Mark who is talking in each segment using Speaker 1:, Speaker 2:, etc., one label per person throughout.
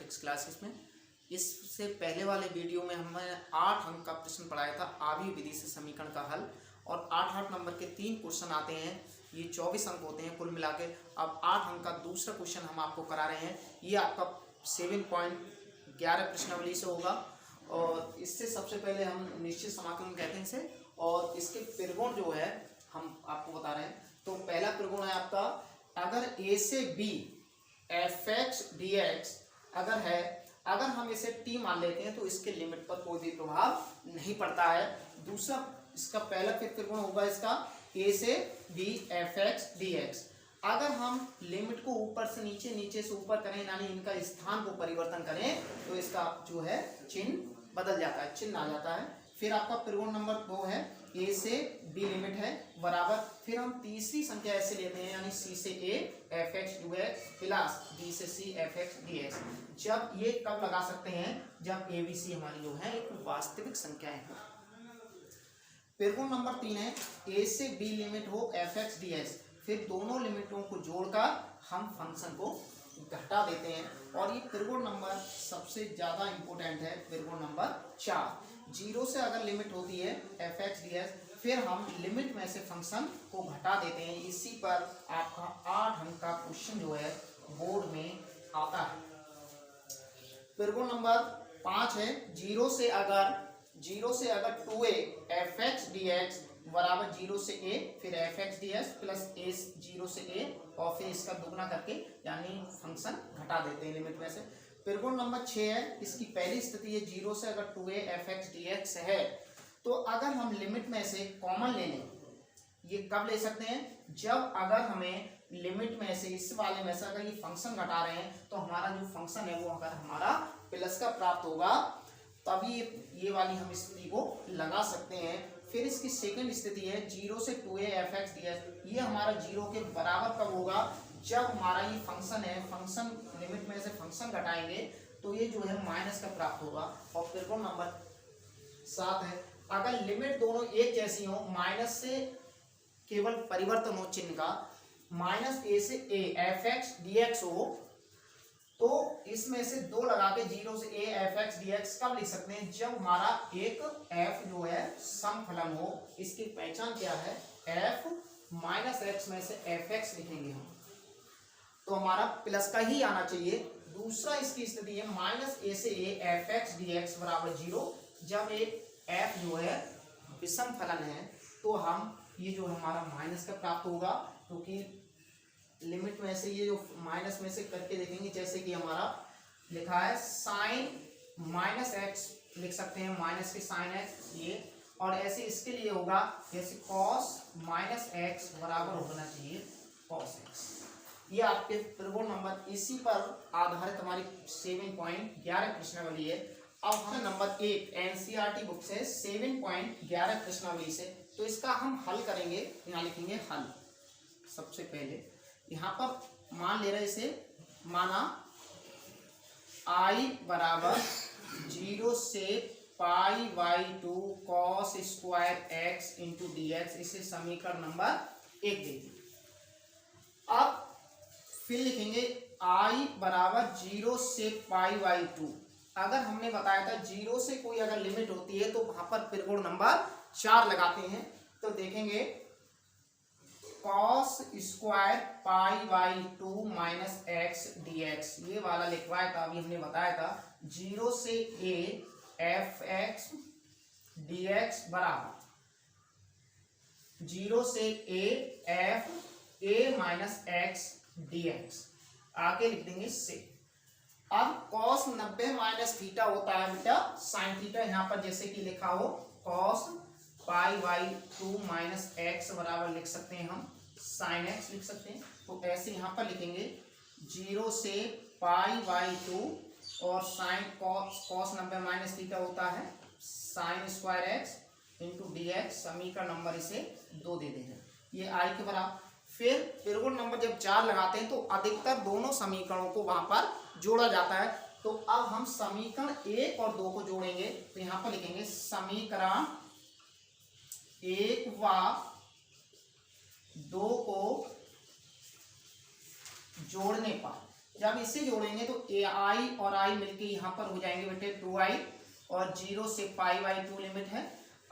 Speaker 1: Mathematics classes में। इससे पहले वाले वीडियो में हमने 8 अंक का प्रश्न पढ़ाया था आवी विधि से समीकरण का हल, और 8 नंबर के 3 क्वेश्चन आते हैं। ये 24 अंक होते हैं कुल मिला के। अब 8 अंक का दूसरा क्वेश्चन हम आपको करा रहे हैं। ये आपका 7.11 प्रश्नावली से होगा, और इससे सबसे पहले हम निश्चित समाकलन कहते हैं इसे, और इसके त्रिगुण जो है हम आपको बता रहे हैं। तो पहला त्रिगुण है आपका, अगर a से b fx dx अगर है, अगर हम इसे t मान लेते हैं तो इसके लिमिट पर कोई भी प्रभाव नहीं पड़ता है। दूसरा इसका पहला त्रिगुण होगा इसका a से b fx dx। अगर हम लिमिट को ऊपर से नीचे, नीचे से ऊपर करें, यानी इनका स्थान को परिवर्तन करें, तो इसका जो है चिन्ह बदल जाता है, चिन्ह आ जाता है। फिर आपका त्रिगुण नंबर 2 है, a से b लिमिट है बराबर, फिर हम तीसरी संख्या ऐसे लेते हैं, यानी c से a fx dx plus b से c fx dx। जब ये कब लगा सकते हैं, जब a b c हमारी जो है एक वास्तविक संख्याएं हैं। त्रिगुण नंबर 3 है, a से b लिमिट हो fx dx, फिर दोनों लिमिटों को जोड़कर हम फंक्शन को घटा देते हैं। और ये त्रिगुण नंबर सबसे ज्यादा इंपॉर्टेंट है, त्रिगुण नंबर 4। 0 से अगर लिमिट होती है fx dx, फिर हम लिमिट में से फंक्शन को घटा देते हैं। इसी पर आपका 8 अंक का क्वेश्चन जो है बोर्ड में आता है। त्रिगुण नंबर 5 है, 0 से अगर 2a fx dx बराबर 0 से a, फिर fx dx प्लस a 0 से a, और फिर इसका दुगना करके यानी फंक्शन घटा देते हैं लिमिट में से। त्रिगुण नंबर 6 है, इसकी पहली स्थिति है 0 से अगर 2a fx dx है, तो अगर हम लिमिट में से कॉमन ले लें, ये कब ले सकते हैं, जब अगर हमें लिमिट में से, इस वाले में से अगर ये फंक्शन घटा रहे हैं, तो हमारा जो फंक्शन है वो अगर हमारा प्लस का प्राप्त होगा, तभी ये वाली हम स्थिति को लगा सकते हैं। फिर इसकी सेकंड स्थिति है 0 से 2a fx dx, ये हमारा 0 के बराबर कब होगा, जब हमारा ये फंक्शन है, फंक्शन लिमिट में से फंक्शन घटाएंगे तो ये जो है माइनस का प्राप्त होगा। और त्रिगुण नंबर 7 है, अगर लिमिट दोनों एक जैसी हो, माइनस से केवल परिवर्तन हो चिन्ह का, माइनस a से a fx dx हो, तो इसमें से 2 लगा के 0 से a fx dx कब लिख सकते हैं, जब हमारा एक f जो है समफलन हो। इसकी पहचान क्या है, f माइनस x में से fx लिखेंगे हम, तो हमारा प्लस का ही आना चाहिए। दूसरा इसकी स्थिति है माइनस a से a fx dx बराबर 0, जब एक f जो है विषम फलन है, तो हम ये जो हमारा माइनस का प्राप्त होगा, क्योंकि लिमिट में से ये जो माइनस में से करके देखेंगे, जैसे कि हमारा लिखा है साइन माइनस एक्स, लिख सकते हैं माइनस के साइन एक्स ये, और ऐसे इसके लिए होगा जैसे कॉस माइनस एक्स बराबर होना चाहिए कॉस एक्स। ये आपके त्रिगुण नंबर, इसी पर आधारित हमारी 7.11 प्रश्नावली है। अब हम नंबर 1 एनसीईआरटी बुक से 7.11 प्रश्नावली से, तो इसका हम हल करेंगे। यहाँ लिखेंगे हल। सबसे पहले यहाँ पर मान ले रहे, इसे माना i बराबर 0 से pi by 2 cos square x into d x, इसे समीकरण नंबर 1 दे दी। अब फिर लिखेंगे i बराबर 0 से पाई बाई 2। अगर हमने बताया था 0 से कोई अगर लिमिट होती है तो वहां पर त्रिगुण नंबर 4 लगाते हैं, तो देखेंगे cos square pi by 2 minus x D x, ये वाला लिखवाया था, अभी हमने बताया था 0 से a F x D x बराबर 0 से a F a minus x D x, आगे लिख देंगे से। अब कॉस 90 माइनस थीटा होता है बेटा साइन थीटा, यहाँ पर जैसे कि लिखा हो cos pi by 2 minus x बराबर लिख सकते हैं हम साइन एक्स लिख सकते हैं। तो ऐसे यहाँ पर लिखेंगे 0 से पाई बाई 2 और साइन कॉस 90 माइनस थीटा होता है sine square x into d x, समीकरण नंबर इसे 2 दे देंगे, ये आई के बराबर। फिर त्रिगुण नंबर जब 4 लगाते हैं तो अधिकतर दोनों समीकरणों को वहां पर जोड़ा जाता है। तो अब हम समीकरण 1 और 2 को जोड़ेंगे, तो यहाँ पर लिखेंगे समीकरण 1 व 2 को जोड़ने पर जब इसे जोड़ेंगे तो ए आई और आई मिलके यहाँ पर हो जाएंगे बेटे 2i, और 0 से π/2 लिमिट है।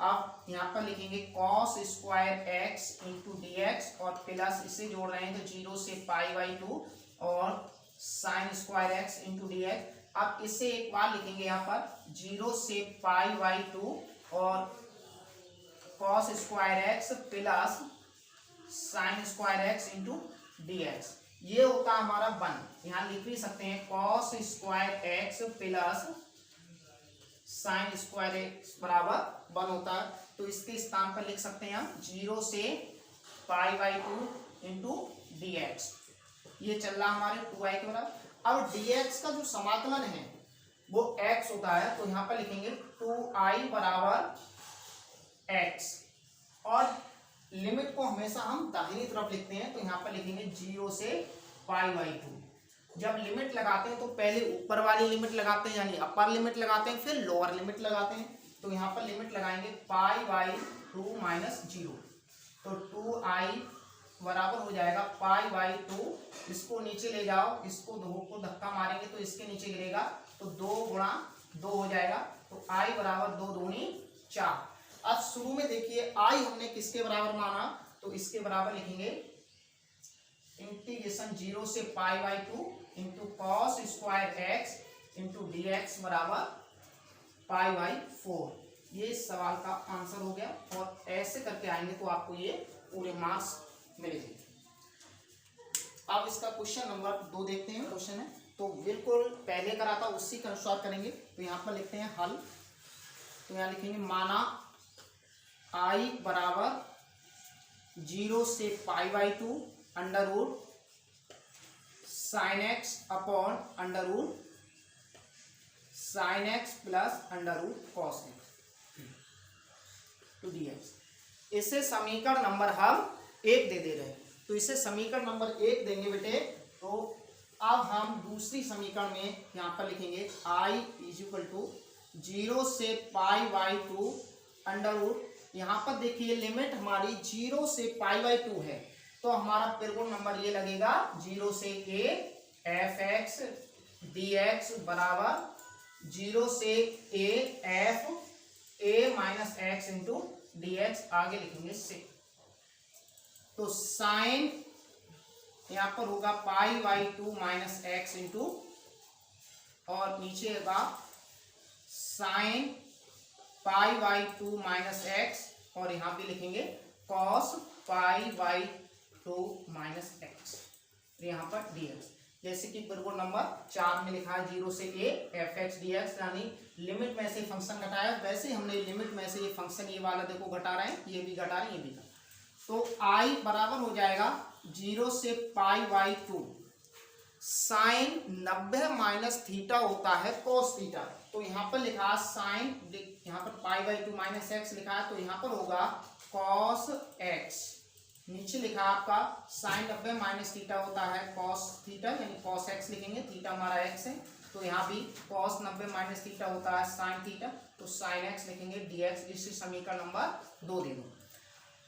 Speaker 1: अब यहाँ पर लिखेंगे cos square x into d x, और प्लस इसे जोड़ रहे हैं तो 0 से π/2 और sine square x into d x. अब इसे एक बार लिखेंगे यहाँ पर 0 से π/2 और cos square x plus sine square x into d x. ये होता है हमारा 1। यहाँ लिख भी सकते हैं cos square x plus sine square x बराबर 1 होता है। तो इसके स्थान पर लिख सकते हैं हम 0 से π/2 इंटू डी एक्स। ये चल रहा हमारे 2i के बराबर। अब dx का जो समाकलन है वो x होता है, तो यहाँ पर लिखेंगे 2i बराबर x, और लिमिट को हमेशा हम दाहिनी तरफ लिखते हैं, तो यहाँ पर लिखेंगे 0 से π/2। जब लिमिट लगाते हैं तो पहले ऊपर वाली लिमिट लगाते हैं यानी अपर लिमिट लगाते हैं, फिर लोअर लिमिट लगाते हैं। तो यहाँ पर लिमिट लगाएंगे π/2 माइनस 0, तो 2i बराबर हो जाएगा π/2। इसको नीचे ले जाओ, इसको 2 को धक्का मारेंगे तो इसके नीचे गिरेगा, तो 2 गुणा 2 हो जाएगा, तो i बराबर 2 दूनी 4। अब शुरू में देखिए i हमने किसके बराबर माना, तो इसके बराबर लिखेंगे इंटीग्रेशन 0 से π/2 into cos square x into d x बराबर π/4। ये इस सवाल का आंसर हो गया, और ऐसे करके आएंगे तो आपको ये पूरे मार्क्स मिलेंगे। अब इसका क्वेश्चन नंबर 2 देखते हैं। क्वेश्चन है तो बिल्कुल पहले करा था उसी के अनुसार करेंगे। तो यहाँ पर लिखते हैं हल, तो यहाँ लिखेंगे माना i बराबर 0 से π/2 under root sine x upon under root sine x plus under root cos x to d x. इसे समीकरण नंबर हम 1 दे रहे हैं, तो इसे समीकरण नंबर 1 देंगे बेटे। तो अब हम दूसरी समीकरण में यहाँ पर लिखेंगे i इज इक्वल टू 0 से π/2 अंडर रूट। यहाँ पर देखिए लिमिट हमारी 0 से π/2 है, तो हमारा त्रिकोण नंबर ये लगेगा 0 से a F x D x बराबर 0 से a F a minus x into d x. आगे लिखेंगे से, तो साइन यहाँ पर होगा π/2 माइनस एक्स इंटू, और नीचे होगा साइन π/2 माइनस एक्स, और यहाँ पे लिखेंगे cos π/2 माइनस एक्स, यहाँ पर dx। जैसे कि त्रिकोण नंबर 4 में लिखा है 0 से a F x D x, यानी लिमिट में से फंक्शन घटाया, वैसे हमने लिमिट में से ये फंक्शन ये वाला देखो घटा रहे हैं, ये भी घटा रहे हैं, ये भी घटा। तो i बराबर हो जाएगा 0 से π/2 साइन 90 माइनस थीटा होता है cos थीटा। तो यहाँ पर लिखा है साइन, यहाँ पर π/2 माइनस एक्स लिखा है, तो यहाँ पर होगा cos x। नीचे लिखा आपका साइन 90 माइनस थीटा होता है cos थीटा, यानी cos x लिखेंगे, थीटा हमारा x है, तो यहाँ भी cos 90 माइनस थीटा होता है साइन थीटा, तो साइन x लिखेंगे dx। इसी समीकरण नंबर 2 दे दो।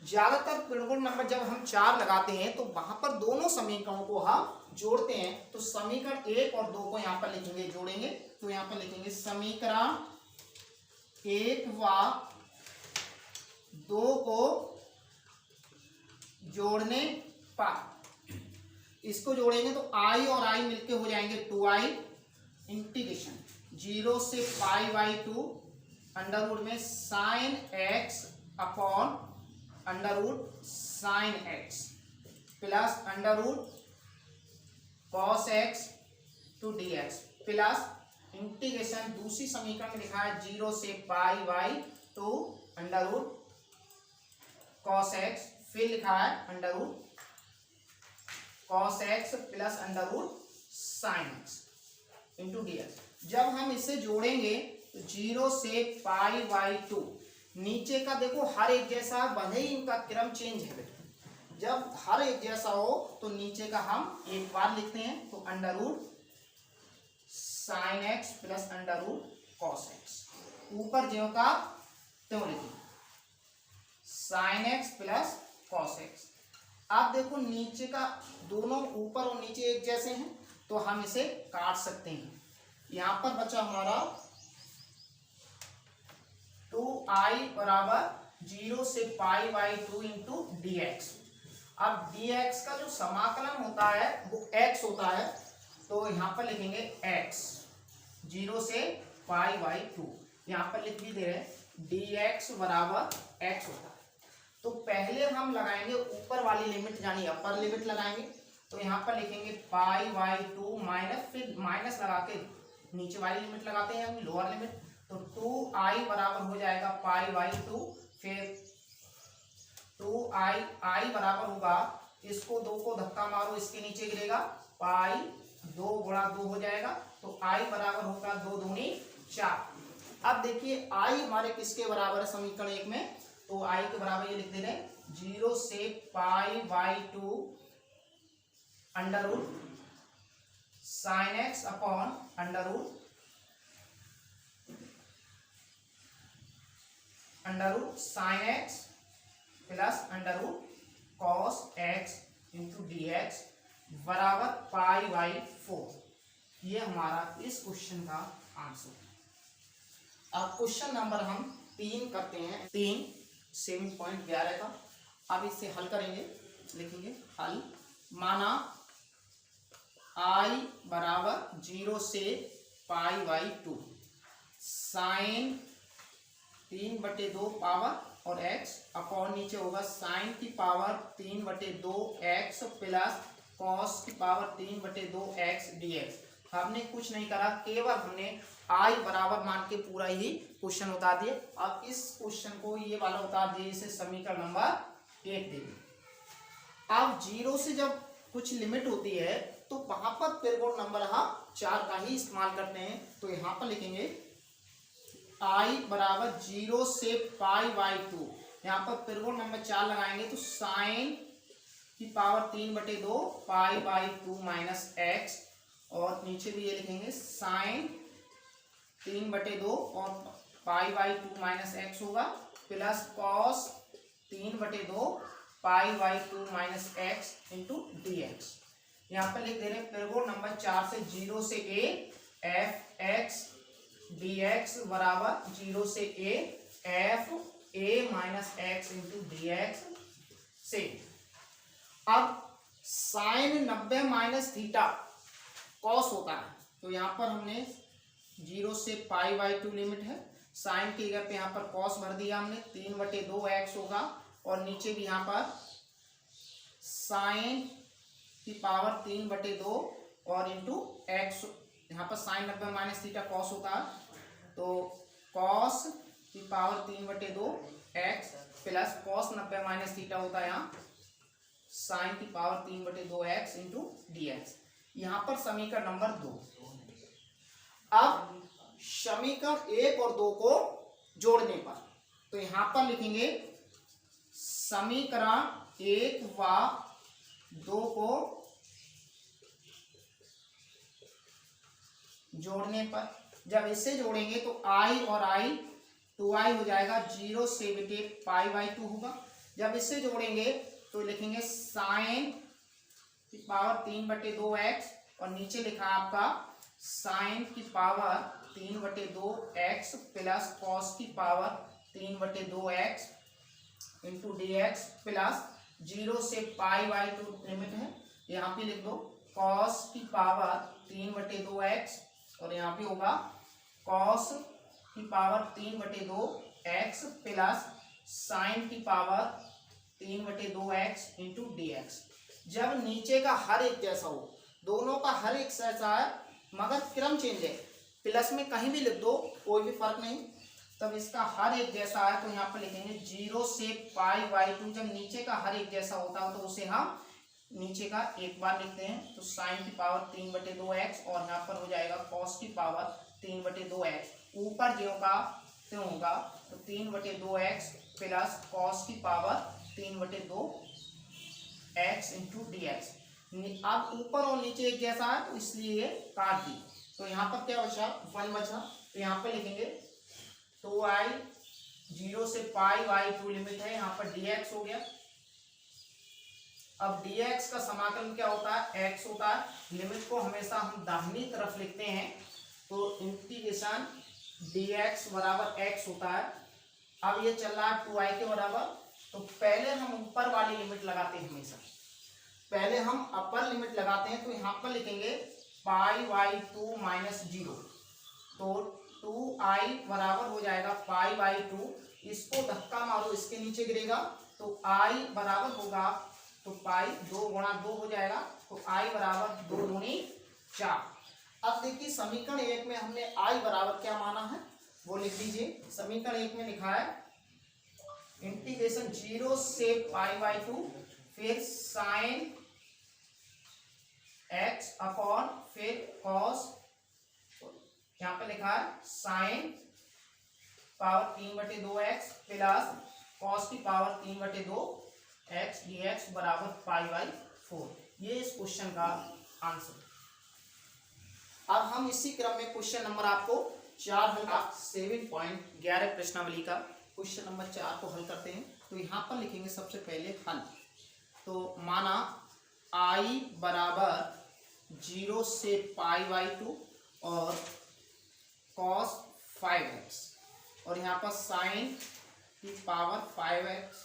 Speaker 1: ज्यादातर त्रिकोण नंबर जब हम 4 लगाते हैं तो वहां पर दोनों समीकरणों को हम जोड़ते हैं, तो समीकरण 1 और 2 को यहाँ पर लिखेंगे, जोड़ेंगे। तो यहाँ पर लिखेंगे समीकरण 1 व 2 को जोड़ने पर, इसको जोड़ेंगे तो i और i मिलके हो जाएंगे 2i इंटीग्रेशन 0 से π/2 अंडर रूट में sine x upon under root sine x plus under root cos x to d x, plus integration दूसरी समीकरण में लिखा है 0 से π/2 अंडर रूट कॉस x, फिर लिखा है under root cos x plus under root sine x into d x. जब हम इसे जोड़ेंगे तो 0 से π/2, नीचे का देखो हर एक जैसा, भले ही इनका क्रम चेंज है बेटा, जब हर एक जैसा हो तो नीचे का हम एक बार लिखते हैं, तो under root sine x plus under root cos x, ऊपर ज्यों का त्यों लिखेंगे sine x plus cos x. अब देखो नीचे का दोनों ऊपर और नीचे एक जैसे हैं, तो हम इसे काट सकते हैं। यहाँ पर बचा हमारा 2i बराबर 0 से pi by 2 into d x. अब dx का जो समाकलन होता है वो x होता है, तो यहाँ पर लिखेंगे x 0 से पाई बाई 2, यहाँ पर लिख भी दे रहे हैं dx बराबर x होता है। तो पहले हम लगाएंगे ऊपर वाली लिमिट यानी अपर लिमिट लगाएंगे, तो यहाँ पर लिखेंगे पाई बाई 2 माइनस, फिर माइनस लगा के नीचे वाली लिमिट लगाते हैं हम लोअर लिमिट, तो 2i बराबर हो जाएगा पाई बाई 2, फिर 2i बराबर होगा, इसको 2 को धक्का मारो इसके नीचे गिरेगा, पाई 2 गुणा 2 हो जाएगा, तो i बराबर होगा 2 दूनी 4। अब देखिए i हमारे किसके बराबर है समीकरण 1 में, तो i के बराबर ये लिख दे रहे हैं 0 से pi by 2 under root sine x upon under root sine x plus under root cos x into d x बराबर पाई बाई 4। ये हमारा इस क्वेश्चन का आंसर है। अब क्वेश्चन नंबर हम 3 करते हैं, 7.11 का। अब इसे हल करेंगे, लिखेंगे हल। माना i बराबर 0 से पाई बाई 2 साइन 3/2 पावर और x अपॉन नीचे होगा साइन की पावर 3/2 x प्लस कॉस की पावर 3/2 x dx। हमने कुछ नहीं करा, केवल हमने i बराबर मान के पूरा ही क्वेश्चन उतार दिए। अब इस क्वेश्चन को ये वाला उतार दिए, इसे समीकरण नंबर 1 दे दिए। अब 0 से जब कुछ लिमिट होती है तो वहां पर त्रिकोण नंबर हम 4 का ही इस्तेमाल करते हैं, तो यहाँ पर लिखेंगे i बराबर 0 से पाई बाई 2, यहाँ पर त्रिकोण नंबर 4 लगाएंगे तो साइन की power 3/2 pi by 2 minus x, और नीचे भी ये लिखेंगे साइन 3/2 और पाई बाई 2 माइनस एक्स होगा, plus cos 3/2 pi by 2 minus x into d x. यहाँ पर लिख दे रहे हैं त्रिकोण नंबर 4 से 0 से a F x D x बराबर 0 से a F a minus x into d x से। अब साइन 90 माइनस थीटा कॉस होता है, तो यहाँ पर हमने 0 से पाई बाई 2 लिमिट है, साइन की जगह पे यहाँ पर कॉस भर दिया हमने, 3/2 एक्स होगा, और नीचे भी यहाँ पर साइन की पावर 3/2 और इंटू एक्स, यहाँ पर साइन 90 माइनस थीटा कॉस होता है, तो कॉस की power 3/2 x plus cos 90 minus theta होता है यहाँ साइन की power 3/2 x into d x. यहाँ पर समीकरण नंबर 2। अब समीकरण 1 और 2 को जोड़ने पर, तो यहाँ पर लिखेंगे समीकरण 1 व 2 को जोड़ने पर, जब इसे जोड़ेंगे तो i और i 2i हो जाएगा, 0 से बेटे पाई बाई 2 होगा। जब इसे जोड़ेंगे तो लिखेंगे साइन की पावर 3/2 एक्स, और नीचे लिखा आपका साइन की पावर 3/2 एक्स प्लस कॉस की power 3/2 x into d x plus 0 से पाई बाई 2 लिमिट है, यहाँ पे लिख दो कॉस की पावर 3/2 एक्स, और यहाँ पे होगा कॉस की पावर 3/2 एक्स प्लस साइन की power 3/2 x into d x. जब नीचे का हर एक जैसा हो, दोनों का हर एक जैसा है मगर क्रम चेंज है, प्लस में कहीं भी लिख दो कोई भी फर्क नहीं, तब इसका हर एक जैसा है तो यहाँ पर लिखेंगे 0 से पाई बाई 2। जब नीचे का हर एक जैसा होता है तो उसे हम नीचे का एक बार लिखते हैं, तो साइन की पावर 3/2 एक्स, और यहाँ पर हो जाएगा कॉस की पावर 3/2 एक्स, ऊपर जो का क्यों होगा तो 3/2 एक्स प्लस कॉस की power 3/2 x into d x. अब ऊपर और नीचे एक जैसा है तो इसलिए काट दी, तो यहाँ पर क्या बचा 1 बचा, तो यहाँ पर लिखेंगे 2i 0 से पाई बाई 2 लिमिट है, यहाँ पर dx हो गया। अब dx का समाकलन क्या होता है, x होता है। लिमिट को हमेशा हम दाहिनी तरफ लिखते हैं, तो इंटीग्रेशन dx बराबर x होता है। अब ये चल रहा है 2i के बराबर, तो पहले हम ऊपर वाली लिमिट लगाते हैं। हमेशा पहले हम अपर लिमिट लगाते हैं, तो यहाँ पर लिखेंगे पाई बाई 2 माइनस 0, तो 2i बराबर हो जाएगा पाई बाई 2। इसको धक्का मारो, इसके नीचे गिरेगा, तो i बराबर होगा, तो पाई 2 गुणा 2 हो जाएगा, तो i बराबर 2 दूनी 4। अब देखिए समीकरण 1 में हमने i बराबर क्या माना है वो लिख दीजिए। समीकरण 1 में लिखा है इंटीग्रेशन 0 से पाई बाई 2, फिर साइन x अपॉन फिर कॉस, यहाँ पे लिखा है sine power 3/2x plus cos की पावर 3/2x dx बराबर पाई बाई 4। ये इस क्वेश्चन का आंसर। अब हम इसी क्रम में क्वेश्चन नंबर आपको 4 हल का 7.11 प्रश्नावली का क्वेश्चन नंबर 4 को हल करते हैं। तो यहाँ पर लिखेंगे सबसे पहले हल। तो माना i बराबर 0 से पाई बाई 2 और cos 5x, और यहाँ पर साइन की पावर 5x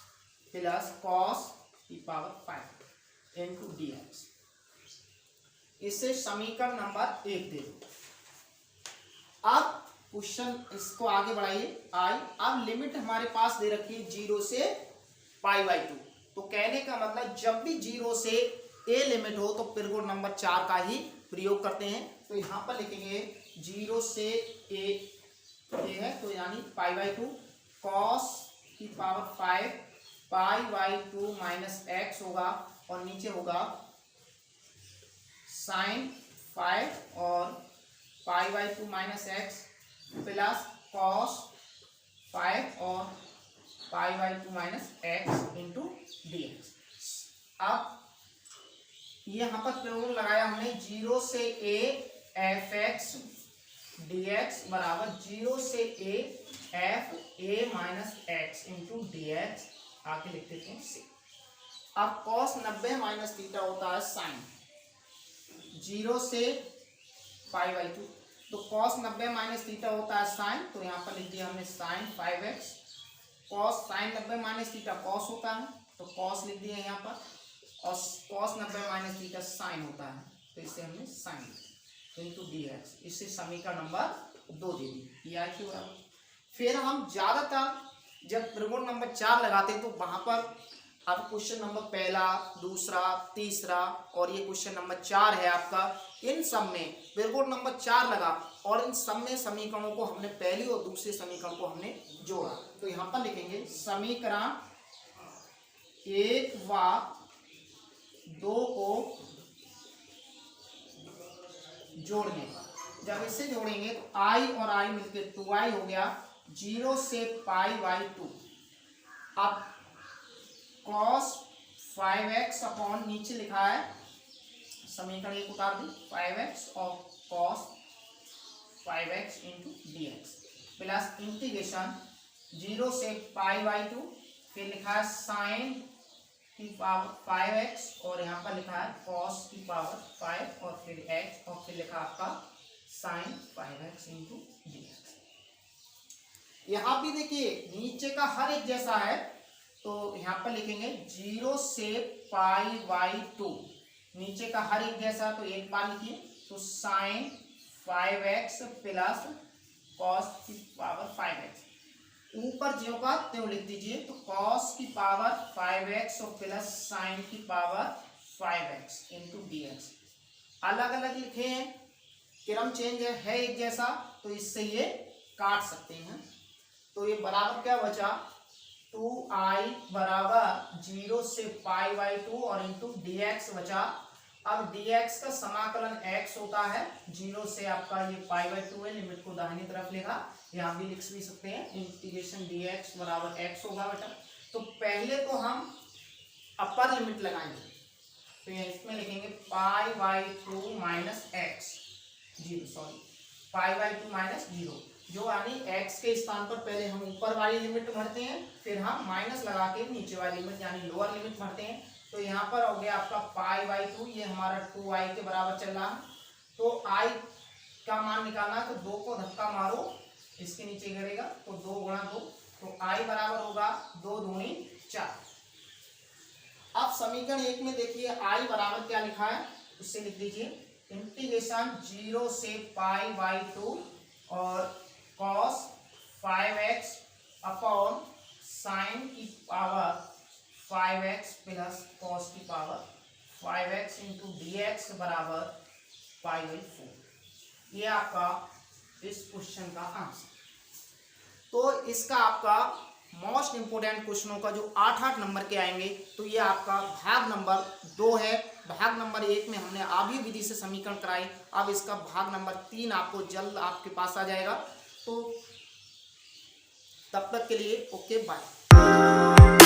Speaker 1: प्लस कॉस की पावर 5 इंटू dx। इसे समीकरण नंबर 1 दे दो। अब क्वेश्चन इसको आगे बढ़ाइए। अब लिमिट हमारे पास दे रखी है 0 से पाई बाई 2, तो कहने का मतलब जब भी 0 से a लिमिट हो तो पिरगुण नंबर 4 का ही प्रयोग करते हैं। तो यहाँ पर लिखेंगे 0 से a है, तो यानी पाई बाई 2 कॉस की power 5 pi by 2 minus x होगा, और नीचे होगा साइन 5 और पाई by 2 minus x plus cos 5 और पाई by 2 minus x into d x. अब ये यहाँ पर प्रयोग लगाया हमने 0 से a F x D x बराबर 0 से a F a minus x into d x, आके लिख देते हैं c। अब कॉस 90 माइनस थीटा होता है साइन 0 से पाई बाई 2, तो कॉस 90 माइनस थीटा होता है साइन, तो यहाँ पर लिख दिया हमने sine 5x। Cos sine 90 minus theta cos होता है, तो कॉस लिख दिया यहाँ पर, और कॉस 90 माइनस थीटा साइन होता है, तो इसे हमने साइन इंटू डी एक्स। इससे समीकरण नंबर 2 दे दी, आई क्यों बराबर। फिर हम ज़्यादातर जब त्रिकोण नंबर 4 लगाते हैं तो वहाँ पर अब क्वेश्चन नंबर पहला, दूसरा, तीसरा और ये क्वेश्चन नंबर 4 है आपका, इन सब में त्रिकोण नंबर 4 लगा और इन सब में समीकरणों को हमने पहली और दूसरे समीकरण को हमने जोड़ा। तो यहाँ पर लिखेंगे समीकरण 1 व 2 को जोड़ने पर, जब इसे जोड़ेंगे तो i और i मिलकर 2i हो गया 0 से पाई बाई 2। अब cos 5x अपॉन नीचे लिखा है समीकरण 1 उतार दी 5x और cos 5x into d x plus integration 0 से पाई बाई 2, फिर लिखा है साइन की पावर 5x और यहाँ पर लिखा है cos की पावर 5 और फिर x और फिर लिखा आपका sign 5x into d x. यहाँ भी देखिए नीचे का हर एक जैसा है, तो यहाँ पर लिखेंगे 0 से पाई बाई 2, नीचे का हर एक जैसा, तो एक बार लिखिए, तो साइन 5x प्लस कॉस की पावर 5x, ऊपर ज्यों का त्यों लिख दीजिए, तो कॉस की पावर 5x और प्लस साइन की power 5x into d x. अलग अलग लिखे हैं, क्रम चेंज है एक जैसा, तो इससे ये काट सकते हैं। तो ये बराबर क्या बचा 2i बराबर 0 से पाई बाई 2 और इंटू डी एक्स बचा। अब dx का समाकलन x होता है 0 से आपका ये पाई बाई 2 है, लिमिट को दाहिनी तरफ लेगा, यहाँ भी लिख भी सकते हैं इंटीग्रेशन dx बराबर x होगा बेटा। तो पहले तो हम अपर लिमिट लगाएंगे, तो ये इसमें लिखेंगे पाई by 2 minus x 0, sorry pi by 2 minus 0, जो यानी x के स्थान पर पहले हम ऊपर वाली लिमिट भरते हैं, फिर हम माइनस लगा के नीचे वाली लिमिट यानी लोअर लिमिट भरते हैं। तो यहाँ पर हो गया आपका π/2, ये हमारा 2i के बराबर चल रहा है। तो i का मान निकालना, तो 2 को धक्का मारो, इसके नीचे गिरेगा, तो 2 गुणा 2, तो i बराबर होगा 2 दूनी 4। अब समीकरण 1 में देखिए i बराबर क्या लिखा है, उससे लिख दीजिए इंटीग्रेशन 0 से π/2 और cos 5x अपॉन साइन की पावर 5x प्लस cos की पावर 5x इंटू dx बराबर π/4। ये आपका इस क्वेश्चन का आंसर। तो इसका आपका मोस्ट इंपोर्टेंट क्वेश्चनों का जो 8-8 नंबर के आएंगे, तो ये आपका भाग नंबर 2 है। भाग नंबर 1 में हमने आवर्त विधि से समीकरण कराए, अब इसका भाग नंबर 3 आपको जल्द आपके पास आ जाएगा। तो तब तक के लिए ओके बाय।